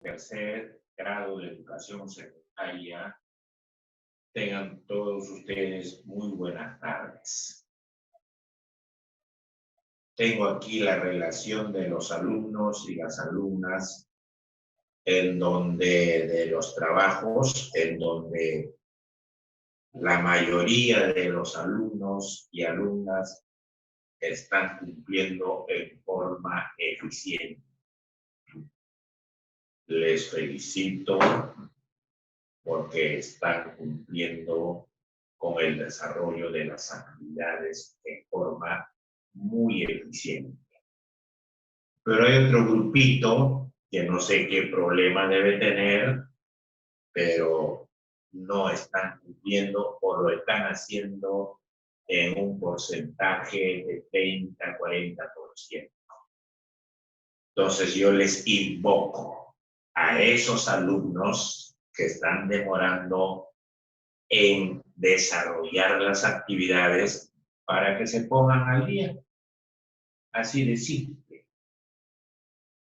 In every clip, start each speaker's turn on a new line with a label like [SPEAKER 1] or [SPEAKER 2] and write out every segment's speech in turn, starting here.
[SPEAKER 1] tercer grado de educación secundaria. Tengan todos ustedes muy buenas tardes. Tengo aquí la relación de los alumnos y las alumnas de los trabajos, en donde la mayoría de los alumnos y alumnas están cumpliendo en forma eficiente. Les felicito porque están cumpliendo con el desarrollo de las actividades en forma muy eficiente. Pero hay otro grupito que no sé qué problema debe tener, pero no están cumpliendo o lo están haciendo en un porcentaje de 30-40%. Entonces yo les invoco a esos alumnos que están demorando en desarrollar las actividades para que se pongan al día. Así de simple.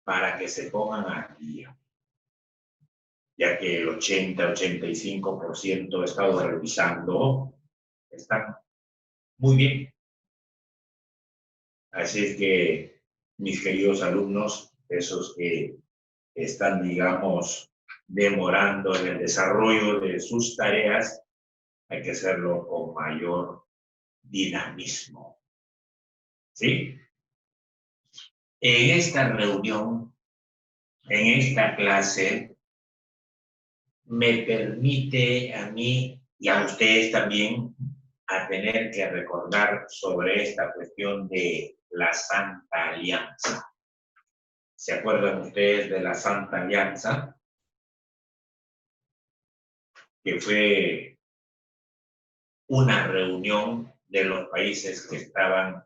[SPEAKER 1] Para que se pongan al día. Ya que el 80-85% he estado revisando, están muy bien. Así es que, mis queridos alumnos, esos que están, digamos, demorando en el desarrollo de sus tareas, hay que hacerlo con mayor dinamismo. ¿Sí? En esta reunión, en esta clase, me permite a mí y a ustedes también a tener que recordar sobre esta cuestión de la Santa Alianza. ¿Se acuerdan ustedes de la Santa Alianza? Que fue una reunión de los países que estaban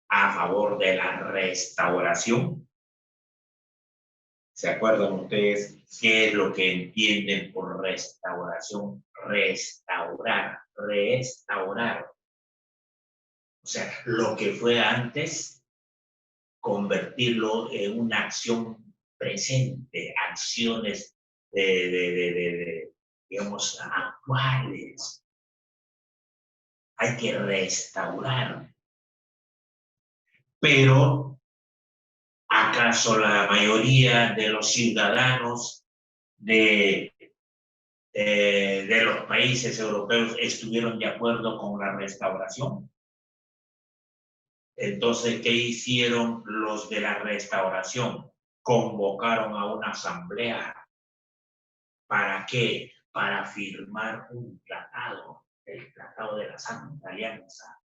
[SPEAKER 1] a favor de la restauración. ¿Se acuerdan ustedes qué es lo que entienden por restauración? Restaurar, restaurar. O sea, lo que fue antes, convertirlo en una acción presente, acciones digamos, actuales. Hay que restaurar. Pero, ¿acaso la mayoría de los ciudadanos de los países europeos estuvieron de acuerdo con la restauración? Entonces, ¿qué hicieron los de la restauración? Convocaron a una asamblea. ¿Para qué? Para firmar un tratado, el Tratado de la Santa Alianza,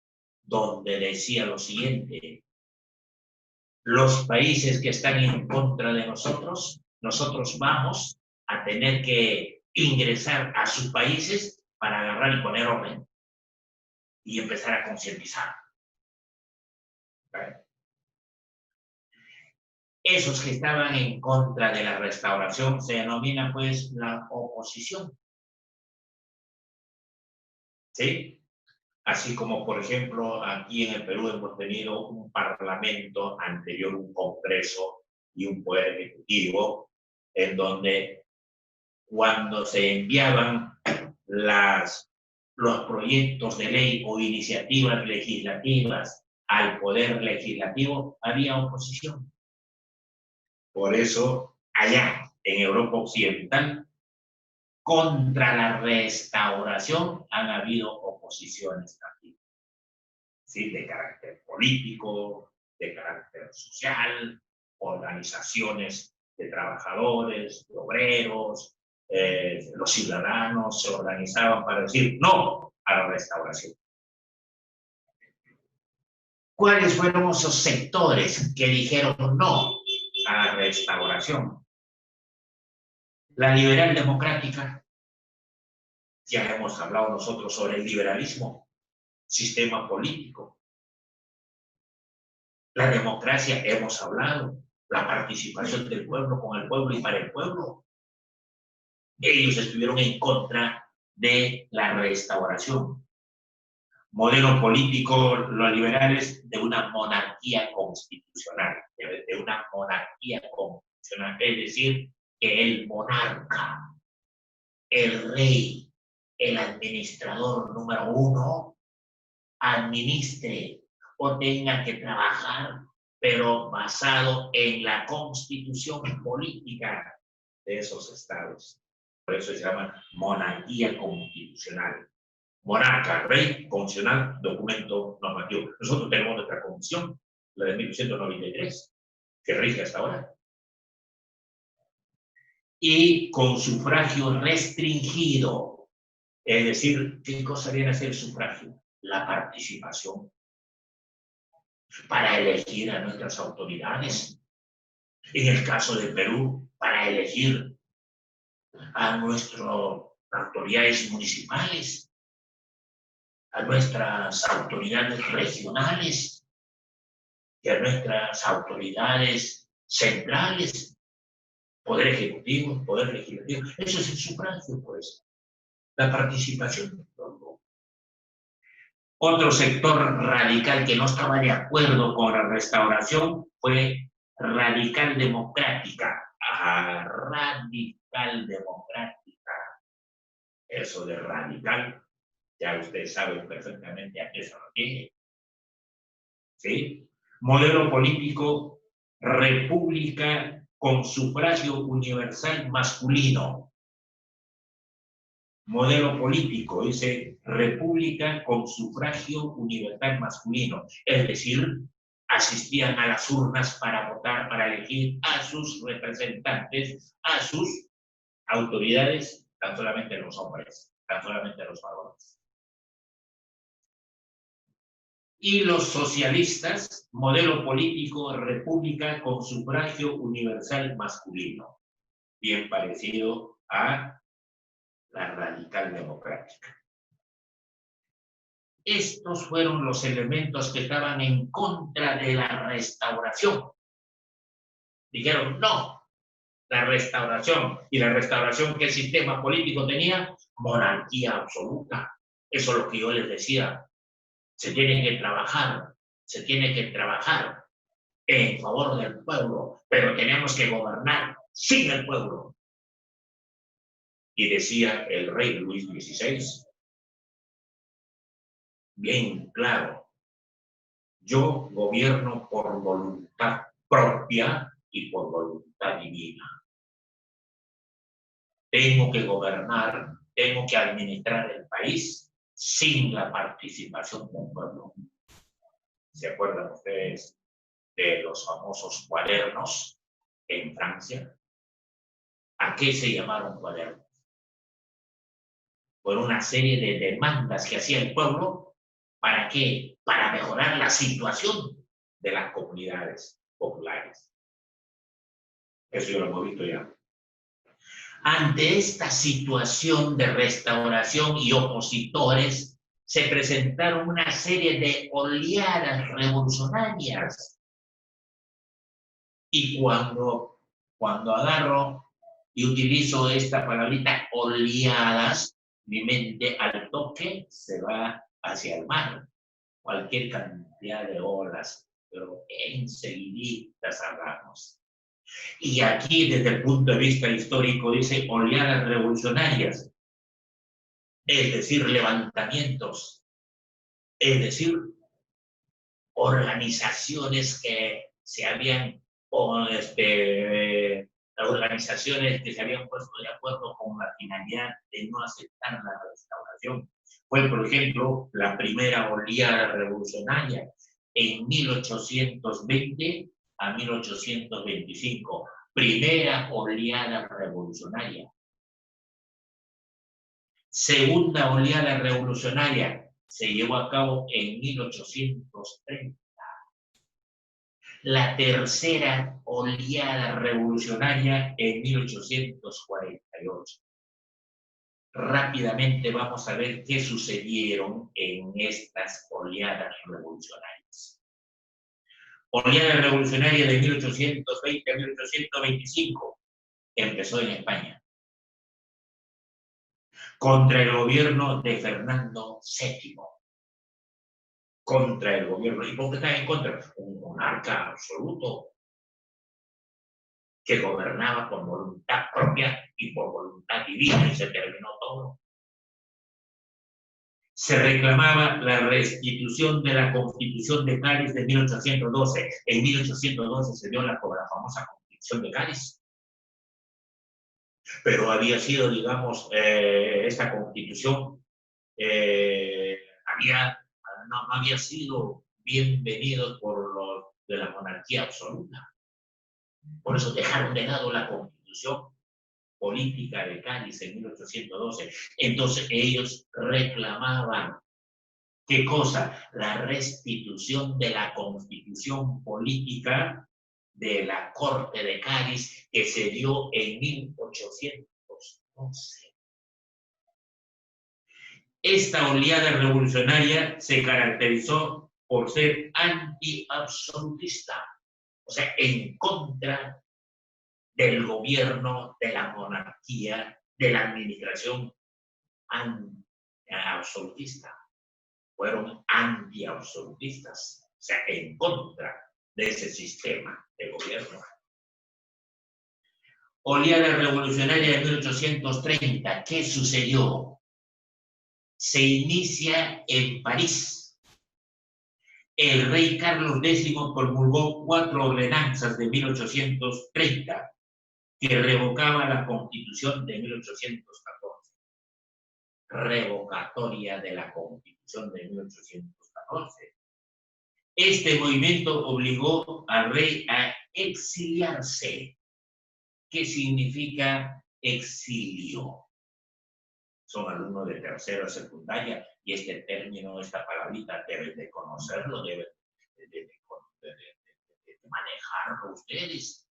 [SPEAKER 1] donde decía lo siguiente: los países que están en contra de nosotros vamos a tener que ingresar a sus países para agarrar y poner orden y empezar a concientizar. Esos que estaban en contra de la restauración se denomina pues la oposición. ¿Sí? Así como, por ejemplo, aquí en el Perú hemos tenido un parlamento anterior, un congreso y un poder ejecutivo, en donde cuando se enviaban los proyectos de ley o iniciativas legislativas al poder legislativo, había oposición. Por eso, allá en Europa Occidental, contra la restauración han habido oposiciones también, ¿sí? De carácter político, de carácter social, organizaciones de trabajadores, de obreros, los ciudadanos se organizaban para decir no a la restauración. ¿Cuáles fueron esos sectores que dijeron no a la restauración? La liberal democrática. Ya hemos hablado nosotros sobre el liberalismo, sistema político. La democracia, hemos hablado, la participación del pueblo con el pueblo y para el pueblo. Ellos estuvieron en contra de la restauración. Modelo político, los liberales, de una monarquía constitucional, es decir, que el monarca, el rey, el administrador número uno, administre o tenga que trabajar, pero basado en la constitución política de esos estados. Por eso se llama monarquía constitucional. Monarca, rey, constitucional, documento normativo. Nosotros tenemos nuestra constitución, la de 1893, que rige hasta ahora. Y con sufragio restringido. Es decir, ¿qué cosa viene a ser el sufragio? La participación para elegir a nuestras autoridades. En el caso de Perú, para elegir a nuestras autoridades municipales, a nuestras autoridades regionales y a nuestras autoridades centrales, poder ejecutivo, poder legislativo. Eso es el sufragio, pues, la participación. Otro sector radical que no estaba de acuerdo con la restauración fue radical democrática. Radical democrática. Eso de radical, ya ustedes saben perfectamente a qué se refiere. ¿Sí? Modelo político, república con sufragio universal masculino. Modelo político, dice república con sufragio universal masculino. Es decir, asistían a las urnas para votar, para elegir a sus representantes, a sus autoridades, tan solamente los hombres, tan solamente los varones. Y los socialistas, modelo político, república con sufragio universal masculino, bien parecido a la radical democrática. Estos fueron los elementos que estaban en contra de la restauración. Dijeron, no, la restauración. ¿Y la restauración qué sistema político tenía? Monarquía absoluta. Eso es lo que yo les decía. Se tiene que trabajar en favor del pueblo, pero tenemos que gobernar sin el pueblo. Y decía el rey Luis XVI, bien claro, yo gobierno por voluntad propia y por voluntad divina. Tengo que gobernar, tengo que administrar el país sin la participación del pueblo. ¿Se acuerdan ustedes de los famosos cuadernos en Francia? ¿A qué se llamaron cuadernos? Por una serie de demandas que hacía el pueblo. ¿Para qué? Para mejorar la situación de las comunidades populares. Eso ya lo hemos visto ya. Ante esta situación de restauración y opositores, se presentaron una serie de oleadas revolucionarias. Y cuando agarro y utilizo esta palabrita oleadas, mi mente al toque se va hacia el mar. Cualquier cantidad de olas, pero enseguiditas hablamos. Y aquí, desde el punto de vista histórico, dice oleadas revolucionarias, es decir, levantamientos, es decir, organizaciones que se habían puesto de acuerdo con la finalidad de no aceptar la restauración. Fue, por ejemplo, la primera oleada revolucionaria en 1820 a 1825. Primera oleada revolucionaria. Segunda oleada revolucionaria se llevó a cabo en 1830. La tercera oleada revolucionaria en 1848. Rápidamente vamos a ver qué sucedieron en estas oleadas revolucionarias. Oleada revolucionaria de 1820 a 1825 empezó en España contra el gobierno de Fernando VII. Contra el gobierno. ¿Y por qué está en contra? Un monarca absoluto. que gobernaba por voluntad propia y por voluntad divina, y se terminó todo. Se reclamaba la restitución de la Constitución de Cádiz de 1812. En 1812 se dio la famosa Constitución de Cádiz. Pero había sido, digamos, esta Constitución no había sido bienvenido por los de la monarquía absoluta. Por eso dejaron de lado la Constitución política de Cádiz en 1812. Entonces ellos reclamaban, ¿qué cosa? La restitución de la Constitución política de la Corte de Cádiz que se dio en 1811. Esta oleada revolucionaria se caracterizó por ser anti-absolutista, o sea, en contra del gobierno, de la monarquía, de la administración absolutista. Fueron anti-absolutistas, o sea, en contra de ese sistema de gobierno. Oleada revolucionaria de 1830, ¿qué sucedió? Se inicia en París. El rey Carlos X promulgó 4 ordenanzas de 1830 que revocaba la Constitución de 1814. Revocatoria de la Constitución de 1814. Este movimiento obligó al rey a exiliarse. ¿Qué significa exilio? Son alumnos de tercera secundaria y este término, esta palabrita, deben de conocerlo, deben de manejarlo ustedes.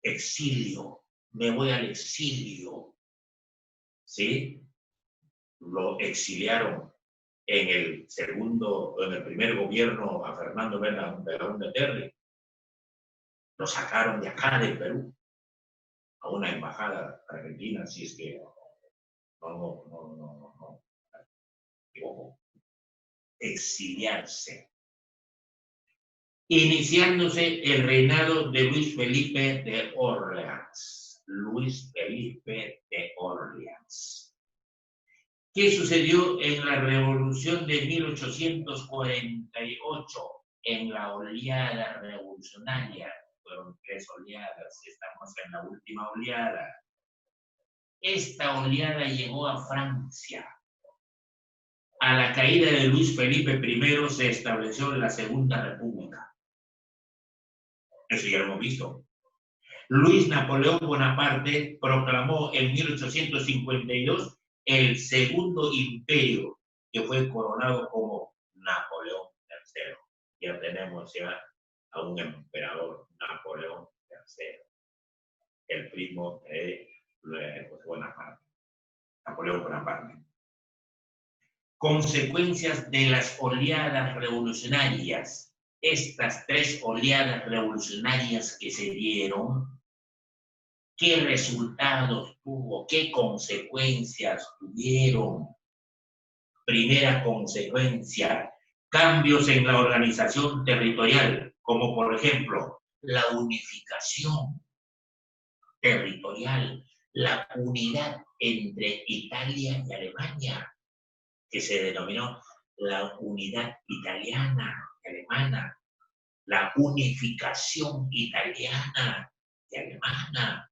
[SPEAKER 1] Exilio, me voy al exilio, ¿sí? Lo exiliaron en el primer gobierno a Fernando Belaúnde Terry. Lo sacaron de acá, del Perú, a una embajada argentina, si es que no, equivoco. Exiliarse. Iniciándose el reinado de Luis Felipe de Orleans. Luis Felipe de Orleans. ¿Qué sucedió en la Revolución de 1848? En la oleada revolucionaria. Fueron 3 oleadas, estamos en la última oleada. Esta oleada llegó a Francia. A la caída de Luis Felipe I se estableció la Segunda República. Eso ya lo hemos visto. Luis Napoleón Bonaparte proclamó en 1852 el Segundo Imperio, que fue coronado como Napoleón III. Ya tenemos a un emperador, Napoleón III, el primo de Bonaparte, Napoleón Bonaparte. Consecuencias de las oleadas revolucionarias. Estas 3 oleadas revolucionarias que se dieron, ¿qué resultados tuvo? ¿Qué consecuencias tuvieron? Primera consecuencia, cambios en la organización territorial, como por ejemplo, la unificación territorial, la unidad entre Italia y Alemania, que se denominó la unidad italiana y alemana, la unificación italiana y alemana.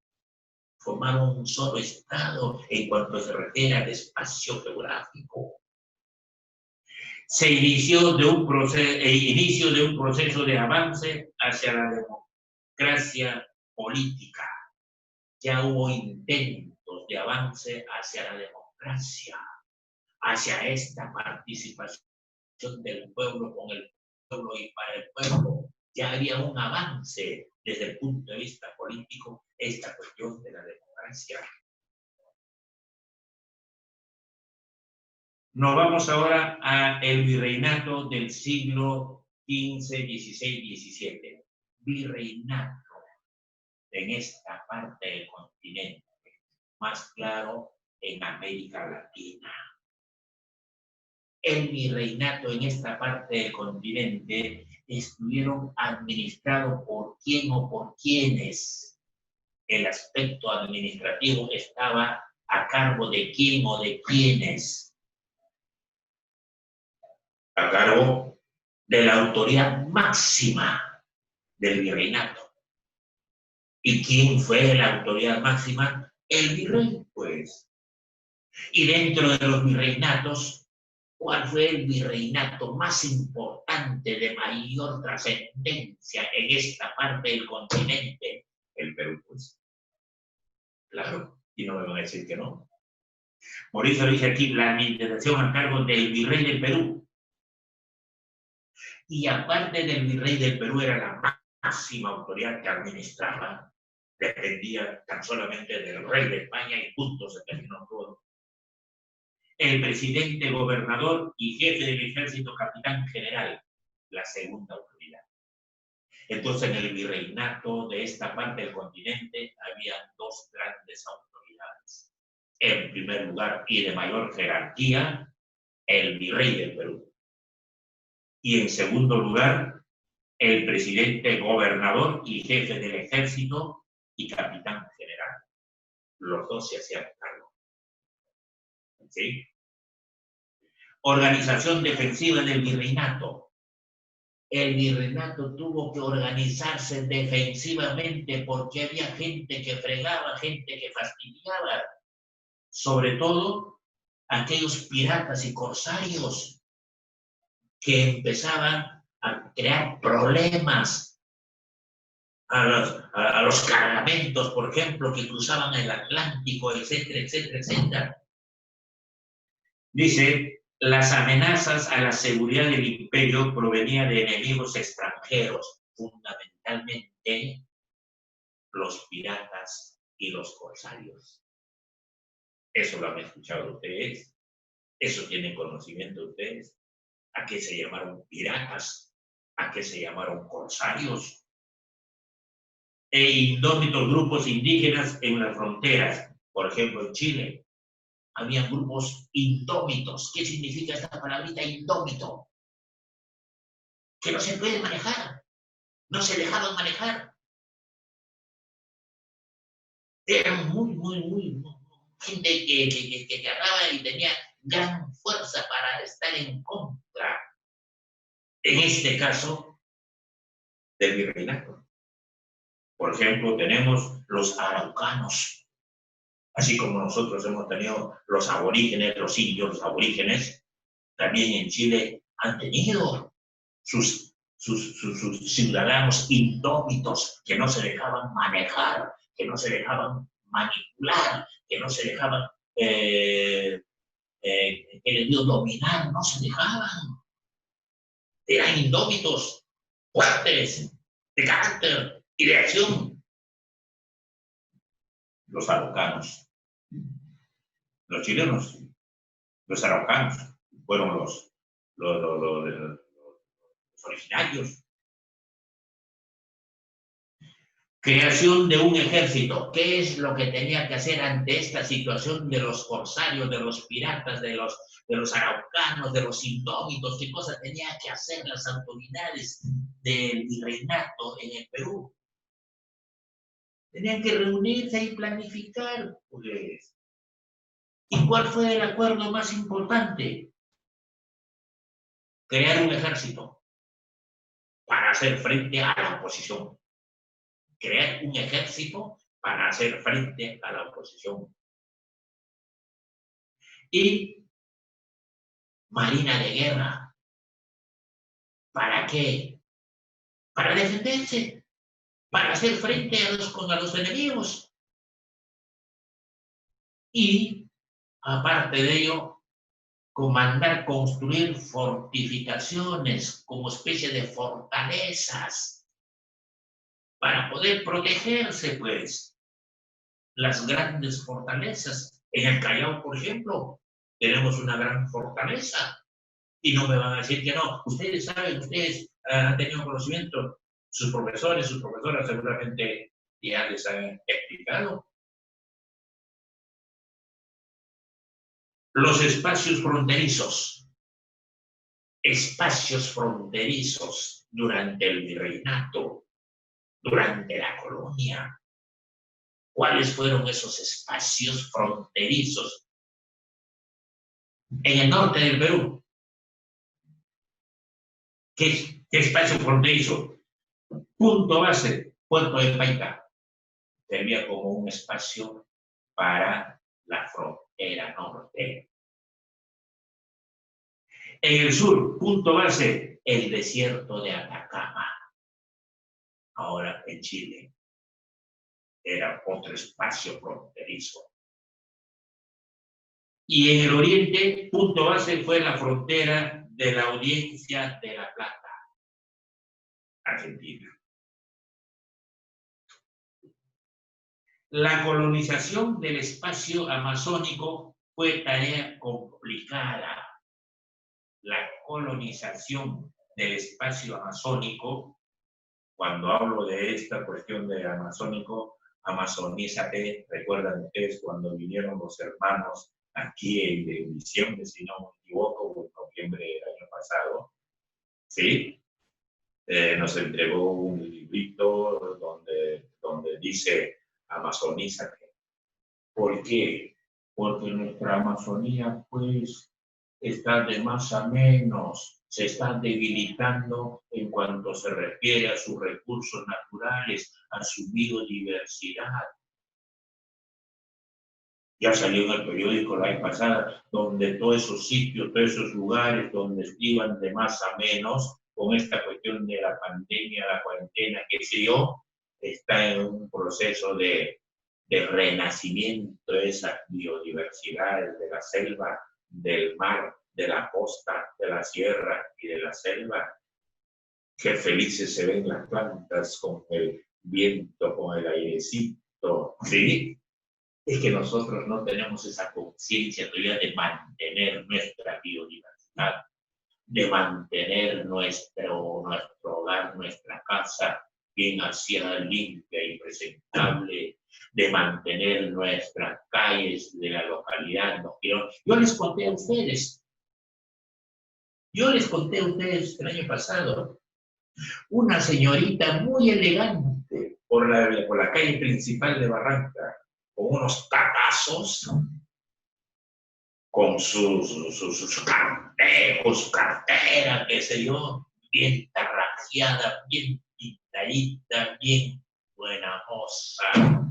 [SPEAKER 1] Formaron un solo Estado en cuanto se refiere al espacio geográfico. Se inició de un proceso de avance hacia la democracia política. Ya hubo intentos de avance hacia la democracia, hacia esta participación del pueblo con el pueblo y para el pueblo. Ya había un avance desde el punto de vista político, esta cuestión de la democracia. Nos vamos ahora al virreinato del siglo XV, XVI, XVII. Virreinato en esta parte del continente, más claro en América Latina. El virreinato en esta parte del continente estuvieron administrados por quién o por quiénes. el aspecto administrativo estaba a cargo de quién o de quiénes. A cargo de la autoridad máxima del virreinato. ¿Y quién fue la autoridad máxima? El virrey, pues. Y dentro de los virreinatos, ¿cuál fue el virreinato más importante, de mayor trascendencia en esta parte del continente? El Perú, pues. Claro, y no me van a decir que no. Por eso dice aquí la administración a cargo del virrey del Perú. Y aparte del virrey del Perú, era la máxima autoridad que administraba, dependía tan solamente del rey de España y punto, se terminó todo. El presidente, gobernador y jefe del ejército, capitán general, la segunda autoridad. Entonces, en el virreinato de esta parte del continente había dos grandes autoridades. En primer lugar, y de mayor jerarquía, el virrey del Perú. Y en segundo lugar, el presidente, gobernador y jefe del ejército y capitán general. Los dos se hacían cargo. ¿Sí? Organización defensiva del virreinato. El virreinato tuvo que organizarse defensivamente porque había gente que fregaba, gente que fastidiaba. Sobre todo aquellos piratas y corsarios que empezaban a crear problemas a los cargamentos, por ejemplo, que cruzaban el Atlántico, etcétera, etcétera, etcétera. Dice, las amenazas a la seguridad del imperio provenían de enemigos extranjeros, fundamentalmente los piratas y los corsarios. Eso lo han escuchado ustedes, eso tienen conocimiento ustedes. ¿A qué se llamaron piratas? ¿A qué se llamaron corsarios? E indómitos grupos indígenas en las fronteras, por ejemplo en Chile. Había grupos indómitos. ¿Qué significa esta palabrita indómito? Que no se puede manejar. No se dejaban manejar. Eran muy gente que agarraba y tenía gran fuerza para estar en contra, en este caso, del virreinato. Por ejemplo, tenemos los araucanos, así como nosotros hemos tenido los aborígenes, los indios, los aborígenes, también en Chile han tenido sus ciudadanos indómitos que no se dejaban manejar, que no se dejaban manipular, que no se dejaban, que les dio dominar, no se dejaban. Eran indómitos, fuertes, de carácter y de acción. Los araucanos, los chilenos, los araucanos, fueron los originarios. Creación de un ejército. ¿Qué es lo que tenía que hacer ante esta situación de los corsarios, de los piratas, de los araucanos, de los indómitos? ¿Qué cosa tenía que hacer las autoridades del virreinato en el Perú? Tenían que reunirse y planificar, pues. ¿Y cuál fue el acuerdo más importante? Crear un ejército para hacer frente a la oposición. Crear un ejército para hacer frente a la oposición. Y marina de guerra. ¿Para qué? Para defenderse, para hacer frente a los enemigos. Y, aparte de ello, comandar, construir fortificaciones como especie de fortalezas para poder protegerse, pues. Las grandes fortalezas. En el Callao, por ejemplo, tenemos una gran fortaleza. Y no me van a decir que no. Ustedes saben, ustedes han tenido conocimiento, sus profesores, sus profesoras seguramente ya les han explicado. Los espacios fronterizos. Espacios fronterizos durante el virreinato, durante la colonia. ¿Cuáles fueron esos espacios fronterizos en el norte del Perú? ¿Qué espacio fronterizo? Punto base, Puerto de Paita. Servía como un espacio para la frontera norte. En el sur, punto base, el desierto de Atacama. Ahora en Chile era otro espacio fronterizo. Y en el oriente, punto base fue la frontera de la Audiencia de La Plata, Argentina. La colonización del espacio amazónico fue tarea complicada. La colonización del espacio amazónico, cuando hablo de esta cuestión de amazónico, amazonízate, recuerdan ustedes cuando vinieron los hermanos aquí en diciembre, si no me equivoco, en noviembre del año pasado, ¿sí? Nos entregó un librito donde dice amazonízate. ¿Por qué? Porque nuestra Amazonía, pues, está de más a menos, se está debilitando en cuanto se refiere a sus recursos naturales, a su biodiversidad. Ya salió en el periódico la vez pasada, donde todos esos sitios, todos esos lugares donde iban de más a menos, con esta cuestión de la pandemia, la cuarentena, qué sé yo, está en un proceso de renacimiento de esas biodiversidades de la selva, del mar, de la costa, de la sierra y de la selva. Qué felices se ven las plantas con el viento, con el airecito, ¿sí? Es que nosotros no tenemos esa conciencia todavía de mantener nuestra biodiversidad, de mantener nuestro hogar, nuestra casa bien aseada, limpia y presentable, de mantener nuestras calles de la localidad. Yo les conté a ustedes el año pasado, una señorita muy elegante por la calle principal de Barranca, con unos tacazos, con sus carteros, su cartera, qué sé yo, bien tarrajeada, bien pintadita, bien buena moza.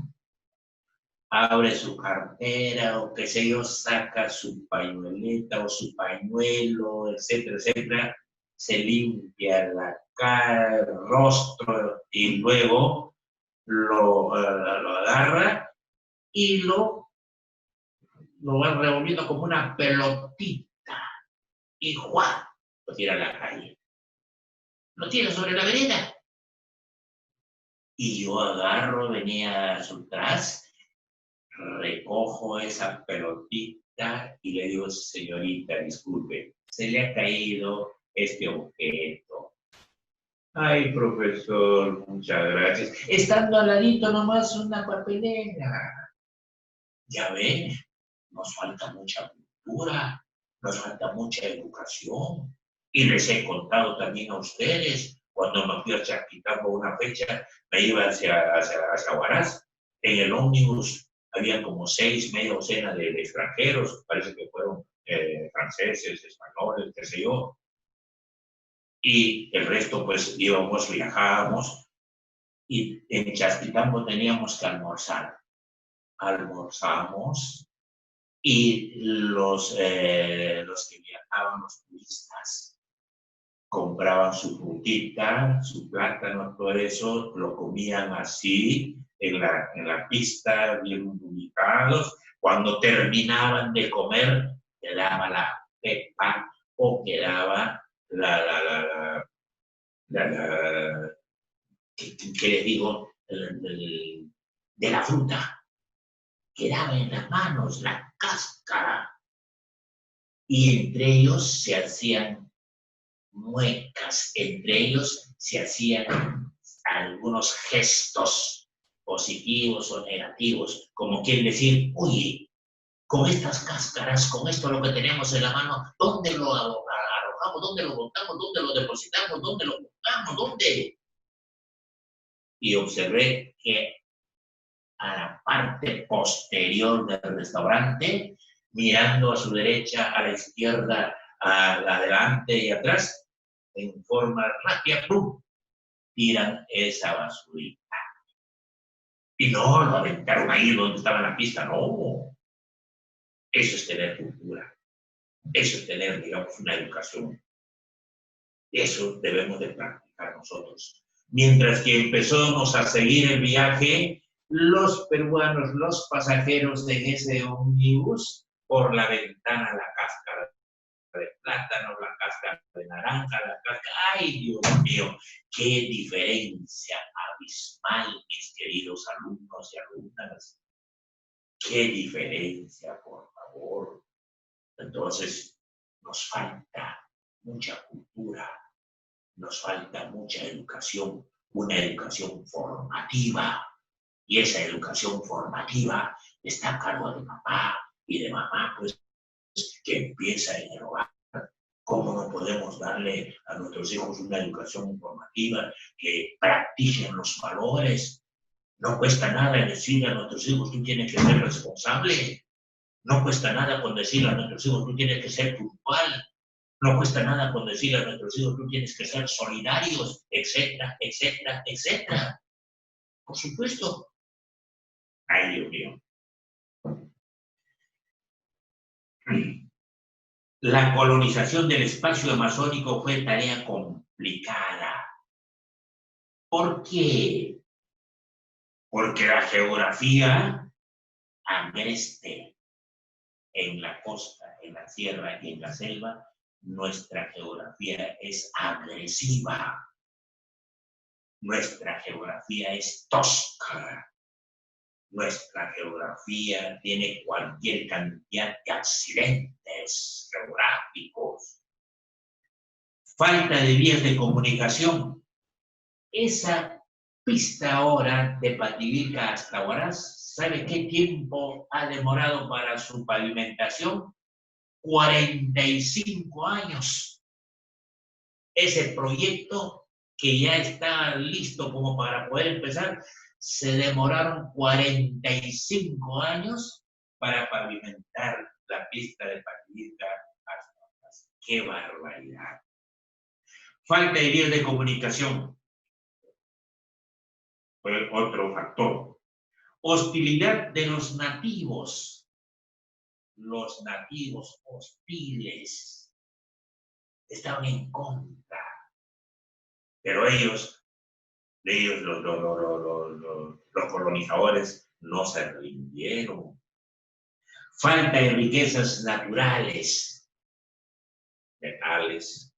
[SPEAKER 1] Abre su cartera o qué sé yo, saca su pañueleta o su pañuelo, etcétera, etcétera, se limpia la cara, el rostro y luego lo agarra y lo va revolviendo como una pelotita y ¡juan! Lo tira a la calle. Lo tira sobre la vereda. Y yo agarro, venía a su tras, recojo esa pelotita y le digo, señorita, disculpe, se le ha caído este objeto. Ay, profesor, muchas gracias. Estando al ladito nomás una papelera. Ya ven, nos falta mucha cultura, nos falta mucha educación. Y les he contado también a ustedes, cuando me fui a Chaquitán una fecha, me iba hacia Huaraz. En el ómnibus había como 6, media docena de extranjeros, parece que fueron franceses, españoles, qué sé yo. Y el resto, pues, viajábamos, y en Chaquitambo teníamos que almorzar. Almorzamos, y los que viajaban, los turistas, compraban su frutita, su plátano, todo eso, lo comían así, en la pista, bien ubicados. Cuando terminaban de comer, quedaba la pepa o quedaba ¿qué les digo? De la fruta. Quedaba en las manos la cáscara. Y entre ellos se hacían muecas, entre ellos se hacían algunos gestos positivos o negativos, como quien decir, oye, con estas cáscaras, con esto lo que tenemos en la mano, ¿dónde lo arrojamos? ¿Dónde lo botamos? ¿Dónde lo depositamos? ¿Dónde lo buscamos? ¿Dónde? Y observé que a la parte posterior del restaurante, mirando a su derecha, a la izquierda, a la delante y atrás, en forma rápida, ¡pum!, tiran esa basurita. Y no lo aventaron ahí donde estaba la pista, no. Eso es tener cultura. Eso es tener, digamos, una educación. Eso debemos de practicar nosotros. Mientras que empezamos a seguir el viaje, los peruanos, los pasajeros en ese ómnibus, por la ventana la cáscara de plátano, la cáscara de naranja, la cáscara... ¡Ay, Dios mío! ¡Qué diferencia abismal, mis queridos alumnos y alumnas! ¡Qué diferencia, por favor! Entonces, nos falta mucha cultura, nos falta mucha educación, una educación formativa. Y esa educación formativa está a cargo de papá y de mamá, pues, que empieza en el hogar. ¿Cómo no podemos darle a nuestros hijos una educación formativa que practiquen los valores? No cuesta nada decirle a nuestros hijos, tú tienes que ser responsable. No cuesta nada con decirle a nuestros hijos, tú tienes que ser puntual. No cuesta nada con decirle a nuestros hijos, tú tienes que ser solidarios, etcétera, etcétera, etcétera. Por supuesto. Ay, Dios mío. La colonización del espacio amazónico fue tarea complicada. ¿Por qué? Porque la geografía agreste en la costa, en la sierra y en la selva, nuestra geografía es agresiva. Nuestra geografía es tosca. Nuestra geografía tiene cualquier cantidad de accidentes geográficos. Falta de vías de comunicación. Esa pista ahora de Pativilca hasta Huaraz, ¿sabe qué tiempo ha demorado para su pavimentación? 45 años. Ese proyecto que ya está listo como para poder empezar, se demoraron 45 años para pavimentar la pista de Pativilca hasta Huaraz. ¡Qué barbaridad! Falta de vías de comunicación. Fue otro factor. Hostilidad de los nativos. Los nativos hostiles estaban en contra. Pero ellos los colonizadores, no se rindieron. Falta de riquezas naturales, metales,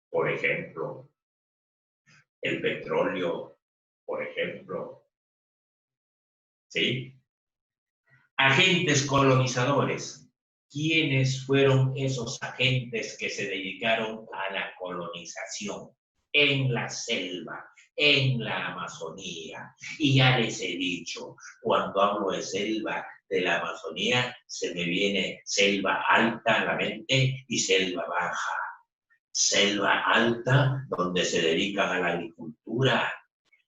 [SPEAKER 1] por ejemplo, el petróleo, por ejemplo, ¿sí? Agentes colonizadores. ¿Quiénes fueron esos agentes que se dedicaron a la colonización? En la selva, en la Amazonía. Y ya les he dicho, cuando hablo de selva, de la Amazonía, se me viene selva alta a la mente y selva baja. Selva alta, donde se dedican a la agricultura,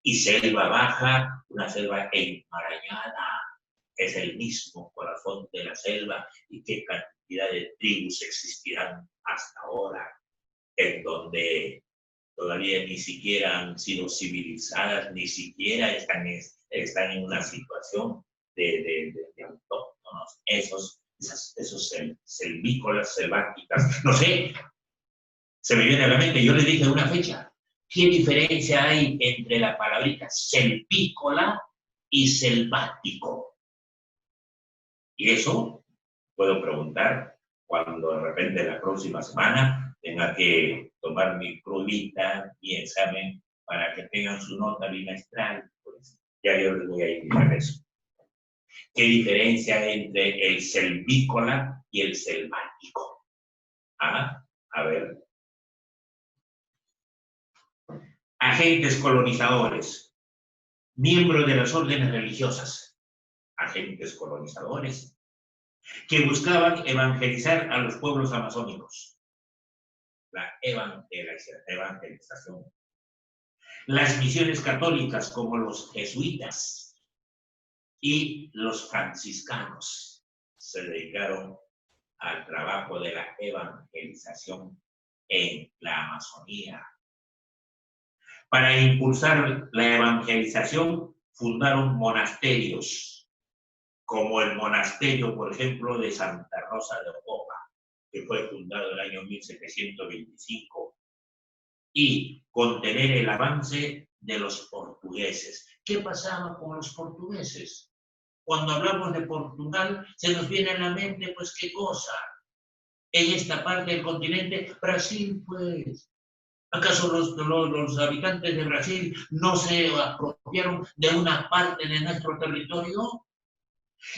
[SPEAKER 1] y selva baja, una selva enmarañada. Es el mismo corazón de la selva, y qué cantidad de tribus existirán hasta ahora, en donde todavía ni siquiera han sido civilizadas, ni siquiera están en una situación de autóctonos, esos selvícolas, selváticas, no sé, se me viene a la mente, yo le dije una fecha, ¿qué diferencia hay entre la palabrita selvícola y selvático? Y eso puedo preguntar cuando de repente la próxima semana tenga que tomar mi pruebita, mi examen, para que tengan su nota bimestral. Pues ya yo les voy a indicar eso. ¿Qué diferencia hay entre el selvícola y el selvático? Ah, a ver. Agentes colonizadores, miembros de las órdenes religiosas, agentes colonizadores, que buscaban evangelizar a los pueblos amazónicos. La evangelización. Las misiones católicas, como los jesuitas, y los franciscanos se dedicaron al trabajo de la evangelización en la Amazonía. Para impulsar la evangelización, fundaron monasterios, como el monasterio, por ejemplo, de Santa Rosa de Ocopa, que fue fundado en el año 1725, y contener el avance de los portugueses. ¿Qué pasaba con los portugueses? Cuando hablamos de Portugal, se nos viene a la mente, pues, ¿qué cosa? En esta parte del continente, Brasil, pues. ¿Acaso los habitantes de Brasil no se apropiaron de una parte de nuestro territorio?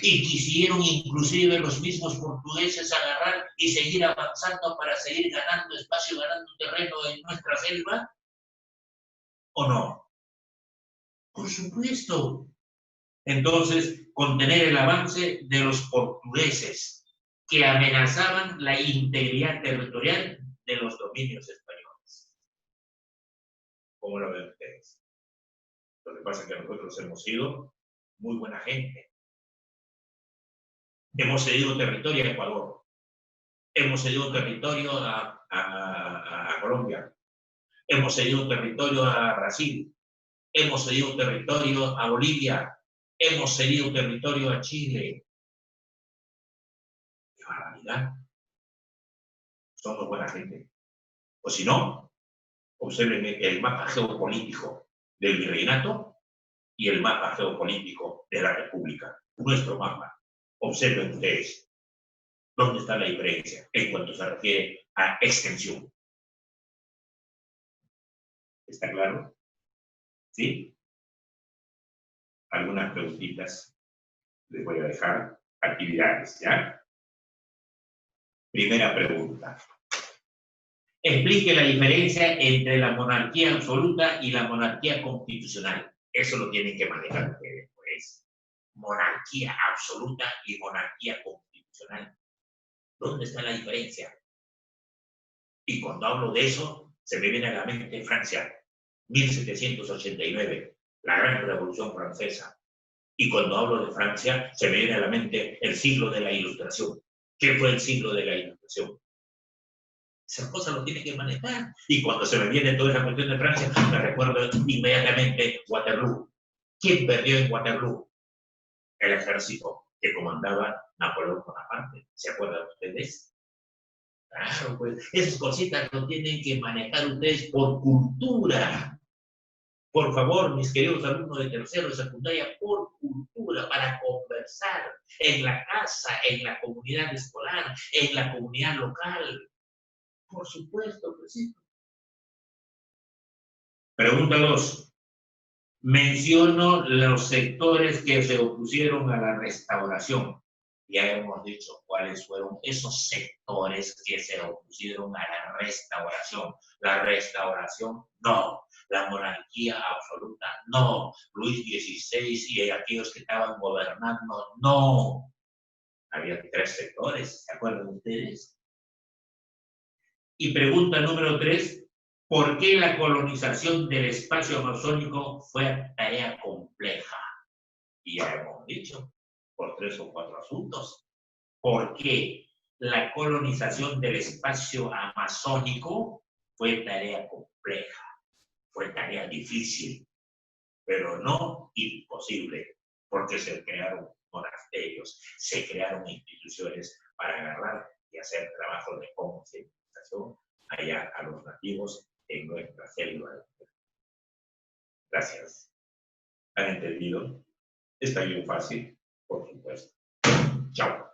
[SPEAKER 1] Y quisieron inclusive los mismos portugueses agarrar y seguir avanzando para seguir ganando espacio, ganando terreno en nuestra selva. ¿O no? Por supuesto. Entonces, contener el avance de los portugueses que amenazaban la integridad territorial de los dominios españoles. ¿Cómo lo ven ustedes? Lo que pasa es que nosotros hemos sido muy buena gente. Hemos cedido territorio a Ecuador. Hemos cedido territorio a Colombia. Hemos cedido territorio a Brasil. Hemos cedido territorio a Bolivia. Hemos cedido territorio a Chile. ¡Qué barbaridad! Somos buena gente. O si no, observen el mapa geopolítico del virreinato y el mapa geopolítico de la República. Nuestro mapa. Observen ustedes dónde está la diferencia en cuanto se refiere a extensión. ¿Está claro? ¿Sí? Algunas preguntitas les voy a dejar. Actividades, ¿ya? Primera pregunta. Explique la diferencia entre la monarquía absoluta y la monarquía constitucional. Eso lo tienen que manejar ustedes, pues. Monarquía absoluta y monarquía constitucional. ¿Dónde está la diferencia? Y cuando hablo de eso, se me viene a la mente Francia, 1789, la Gran Revolución Francesa. Y cuando hablo de Francia, se me viene a la mente el siglo de la Ilustración. ¿Qué fue el siglo de la Ilustración? Esas cosas lo tiene que manejar. Y cuando se me viene toda esa cuestión de Francia, me recuerdo inmediatamente Waterloo. ¿Quién perdió en Waterloo? El ejército que comandaba Napoleón Bonaparte. ¿Se acuerdan ustedes? Claro, pues esas cositas lo tienen que manejar ustedes por cultura. Por favor, mis queridos alumnos de tercero y secundaria, por cultura, para conversar en la casa, en la comunidad escolar, en la comunidad local. Por supuesto que sí. Pregunta 2. Menciono los sectores que se opusieron a la restauración. Ya hemos dicho cuáles fueron esos sectores que se opusieron a la restauración. La restauración, no. La monarquía absoluta, no. Luis XVI y aquellos que estaban gobernando, no. Había 3 sectores, ¿se acuerdan ustedes? Y pregunta número 3, ¿por qué la colonización del espacio amazónico fue tarea compleja? Y ya hemos dicho, por 3 o 4 asuntos. ¿Por qué la colonización del espacio amazónico fue tarea compleja? Fue tarea difícil, pero no imposible, porque se crearon monasterios, se crearon instituciones para agarrar y hacer trabajo de concientización allá a los nativos en nuestra selva. Gracias. ¿Han entendido? Está bien fácil, por supuesto. Chao.